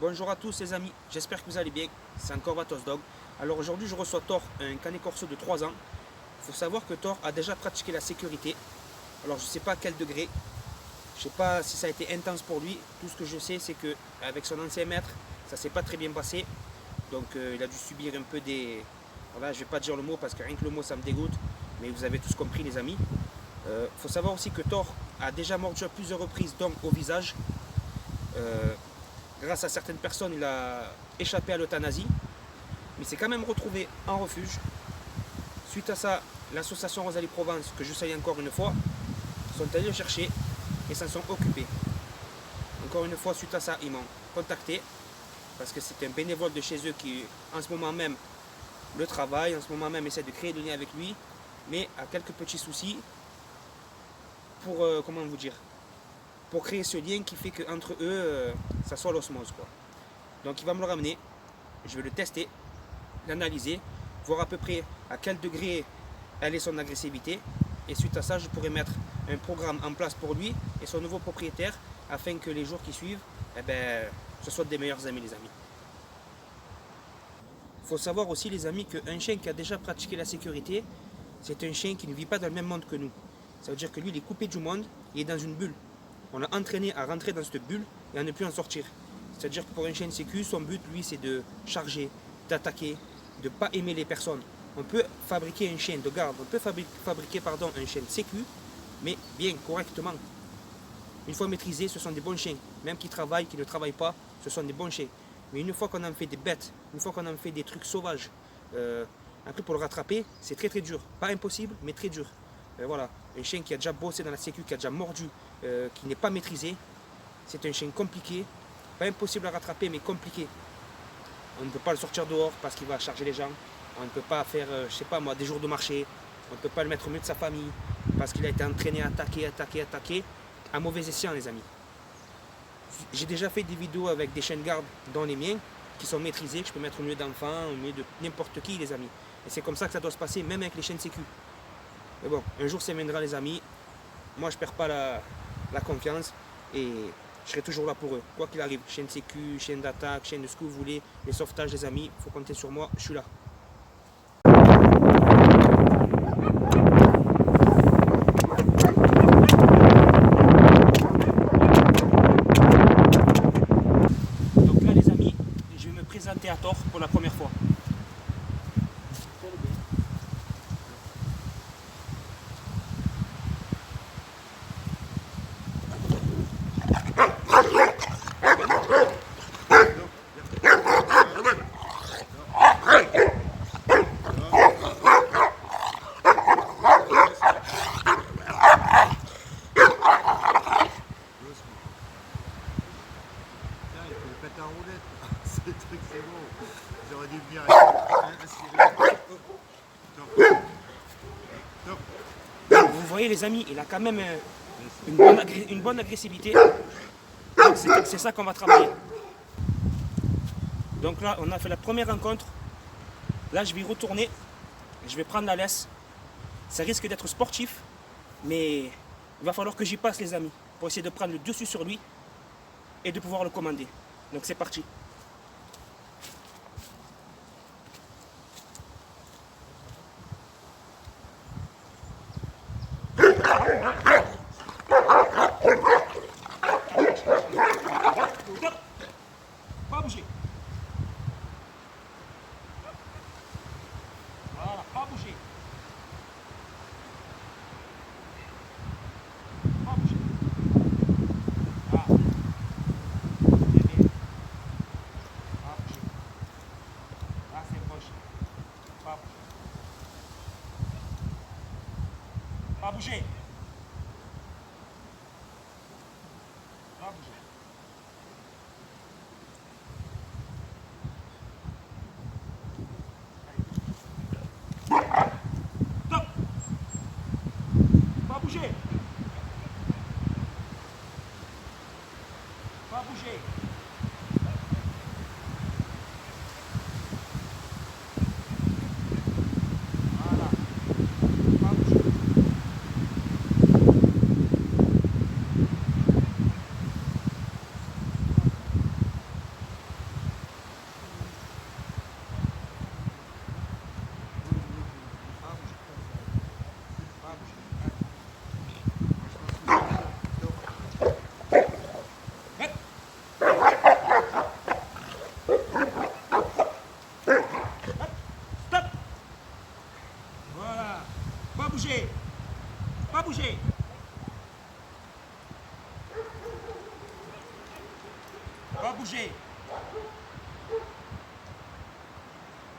Bonjour à tous les amis, j'espère que vous allez bien, c'est encore Vatos Dog. Alors aujourd'hui je reçois Thor, un canet corso de 3 ans. Il faut savoir que Thor a déjà pratiqué la sécurité. Alors je ne sais pas à quel degré, je ne sais pas si ça a été intense pour lui. Tout ce que je sais c'est qu'avec son ancien maître, ça s'est pas très bien passé. Donc il a dû subir un peu des... Voilà, je ne vais pas dire le mot parce que rien que le mot ça me dégoûte. Mais vous avez tous compris les amis. Il faut savoir aussi que Thor a déjà mordu à plusieurs reprises, donc au visage. Grâce à certaines personnes, il a échappé à l'euthanasie, mais il s'est quand même retrouvé en refuge. Suite à ça, l'association Rosalie Provence, que je salue encore une fois, sont allés le chercher et s'en sont occupés. Encore une fois, suite à ça, ils m'ont contacté, parce que c'est un bénévole de chez eux qui, en ce moment même, le travaille, en ce moment même, essaie de créer le lien avec lui, mais a quelques petits soucis pour, comment vous dire, pour créer ce lien qui fait qu'entre eux, ça soit l'osmose, quoi. Donc il va me le ramener, je vais le tester, l'analyser, voir à peu près à quel degré elle est son agressivité. Et suite à ça, je pourrai mettre un programme en place pour lui et son nouveau propriétaire, afin que les jours qui suivent, ce soient des meilleurs amis, les amis. Il faut savoir aussi, les amis, qu'un chien qui a déjà pratiqué la sécurité, c'est un chien qui ne vit pas dans le même monde que nous. Ça veut dire que lui, il est coupé du monde, il est dans une bulle. On l'a entraîné à rentrer dans cette bulle et à ne plus en sortir. C'est-à-dire que pour un chien de sécu, son but, lui, c'est de charger, d'attaquer, de ne pas aimer les personnes. On peut fabriquer un chien de garde, on peut fabriquer un chien de sécu, mais bien, correctement. Une fois maîtrisé, ce sont des bons chiens. Même qui travaillent, qui ne travaillent pas, ce sont des bons chiens. Mais une fois qu'on en fait des bêtes, une fois qu'on en fait des trucs sauvages, après pour le rattraper, c'est très très dur. Pas impossible, mais très dur. Voilà, un chien qui a déjà bossé dans la sécu, qui a déjà mordu, qui n'est pas maîtrisé, c'est un chien compliqué, pas impossible à rattraper, mais compliqué. On ne peut pas le sortir dehors parce qu'il va charger les gens. On ne peut pas faire, je sais pas moi, des jours de marché. On ne peut pas le mettre au milieu de sa famille parce qu'il a été entraîné à attaquer, à mauvais escient, les amis. J'ai déjà fait des vidéos avec des chiens de garde, dont les miens, qui sont maîtrisés, que je peux mettre au milieu d'enfants, au milieu de n'importe qui, les amis. Et c'est comme ça que ça doit se passer, même avec les chiens de sécu. Mais bon, un jour ça viendra, les amis. Moi, je ne perds pas la confiance et je serai toujours là pour eux. Quoi qu'il arrive, chaîne sécu, chaîne d'attaque, chaîne de ce que vous voulez, les sauvetages, les amis, il faut compter sur moi, je suis là. Donc là, les amis, je vais me présenter à Thor pour la première fois. C'est le truc, c'est bon. J'aurais dû venir avec Vous voyez les amis, il a quand même une bonne agressivité. C'est ça qu'on va travailler. Donc là, on a fait la première rencontre. Là, je vais y retourner. Je vais prendre la laisse. Ça risque d'être sportif, mais il va falloir que j'y passe, les amis, pour essayer de prendre le dessus sur lui et de pouvoir le commander. Donc c'est parti. Pas bouger. Voilà, pas bouger. Pas bouger. Ah. Très bien. Pas bouger. Là, c'est proche. Pas bouger. Pas bouger. Pas bouger. Stop. Pas bouger. Pas bouger. Voilà. Pas bouger. bouger.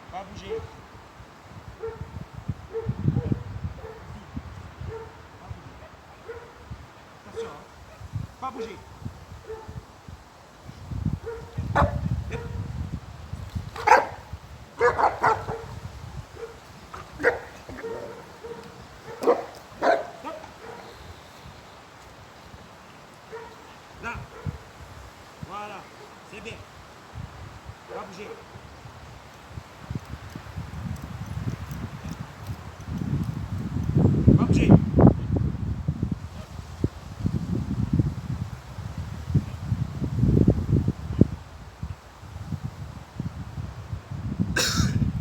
Pas bouger. Attention, hein. Pas bouger. Là. Voilà. C'est bien. Pas bouger. Pas bouger.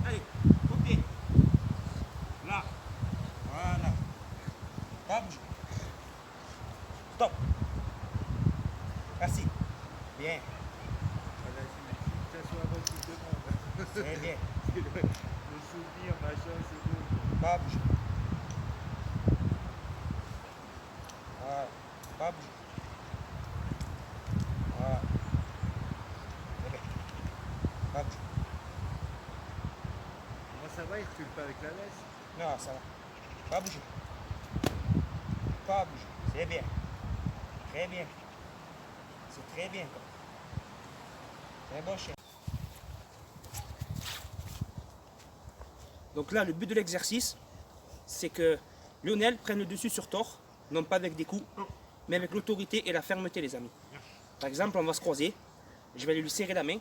Allez, copier. Là. Voilà. Pas bouger. Stop. Merci. Bien. Ça soit avant qu'il demande. C'est bien. Le souvenir, machin, c'est bon. Pas bouger. Voilà. Pas bouger. Voilà. C'est bien. Pas bouger. Moi, ça va, il recule pas avec la laisse. Non, ça va. Pas bouger. Pas bouger. C'est bien. Très bien. C'est très bien. C'est un bon chien. Donc là, le but de l'exercice, c'est que Lionel prenne le dessus sur Thor, non pas avec des coups, mais avec l'autorité et la fermeté, les amis. Par exemple, on va se croiser, je vais lui serrer la main,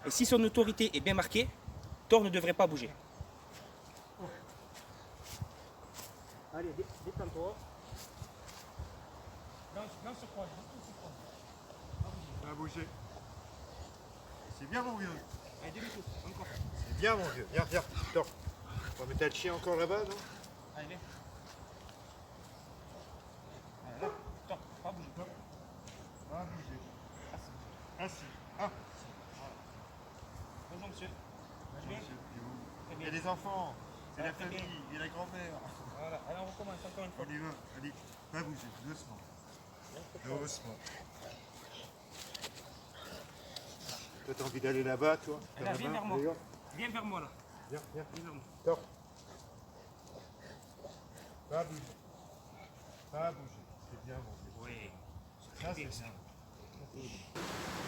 et si son autorité est bien marquée, Thor ne devrait pas bouger. Allez, détends-toi. Non, se croise, Pas bouger. C'est bien, mon vieux. Allez, demi-tour, encore. C'est bien, mon vieux. Viens, viens. Attends. On va mettre le chien encore là-bas, non? Allez, viens. Allez, là, Thor, pas bouger. Pas bouger. Assis. Ah. Bonjour, monsieur. Je viens. Il y a des enfants. C'est la très bien. famille. Il y a la grand-mère. Voilà, allez, on recommence encore une fois. On y va. Allez. Pas bouger. Doucement. Doucement. Toi, t'as envie d'aller là-bas, toi? Là, viens vers moi. Viens vers moi, là. Viens, viens. Viens vers moi. Top. Pas bouger. Pas bouger. C'est bien, mon vieux. Oui. Ça, c'est ça.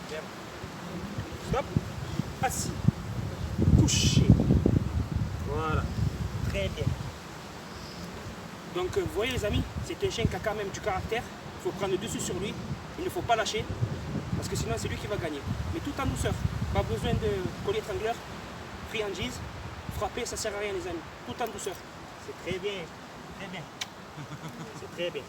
Bien. Stop. Assis. Couché. Voilà. Très bien. Donc, vous voyez, les amis, c'est un chien qui a quand même du caractère. Il faut prendre le dessus sur lui. Il ne faut pas lâcher. Parce que sinon, c'est lui qui va gagner. Mais tout en douceur. Pas besoin de collier étrangleur, friandise. Frapper, ça sert à rien, les amis. Tout en douceur. C'est très bien. Très bien. C'est très bien.